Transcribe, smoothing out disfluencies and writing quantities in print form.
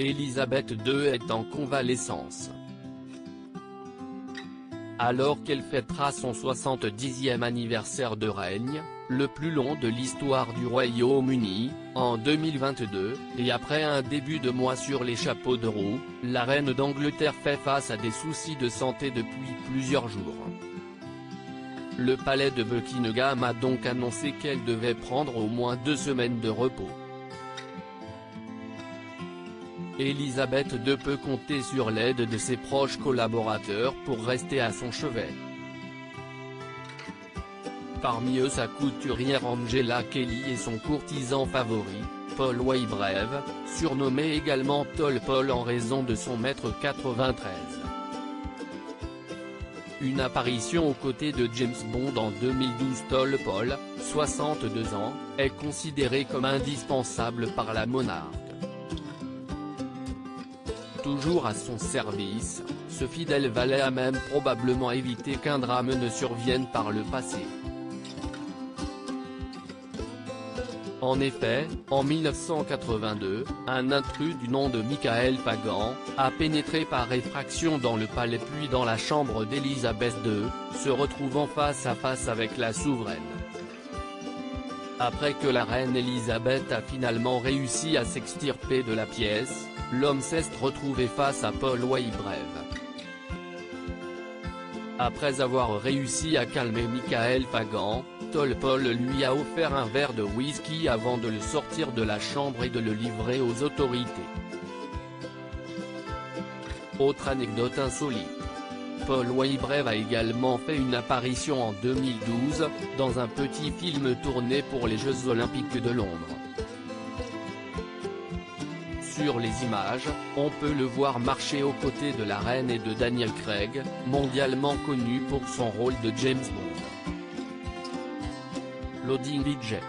Élisabeth II est en convalescence. Alors qu'elle fêtera son 70e anniversaire de règne, le plus long de l'histoire du Royaume-Uni, en 2022, et après un début de mois sur les chapeaux de roue, la reine d'Angleterre fait face à des soucis de santé depuis plusieurs jours. Le palais de Buckingham a donc annoncé qu'elle devait prendre au moins 2 semaines de repos. Élisabeth II peut compter sur l'aide de ses proches collaborateurs pour rester à son chevet. Parmi eux sa couturière Angela Kelly et son courtisan favori, Paul Waybrave, surnommé également Tall Paul en raison de son 1m93. Une apparition aux côtés de James Bond en 2012. Tall Paul, 62 ans, est considéré comme indispensable par la monarque. Toujours à son service, ce fidèle valet a même probablement évité qu'un drame ne survienne par le passé. En effet, en 1982, un intrus du nom de Michael Fagan, a pénétré par effraction dans le palais puis dans la chambre d'Élisabeth II, se retrouvant face à face avec la souveraine. Après que la reine Élisabeth a finalement réussi à s'extirper de la pièce, l'homme s'est retrouvé face à Paul Waybrave. Après avoir réussi à calmer Michael Fagan, Tall Paul lui a offert un verre de whisky avant de le sortir de la chambre et de le livrer aux autorités. Autre anecdote insolite. Paul Waybrave a également fait une apparition en 2012, dans un petit film tourné pour les Jeux Olympiques de Londres. Sur les images, on peut le voir marcher aux côtés de la reine et de Daniel Craig, mondialement connu pour son rôle de James Bond. Loading budget.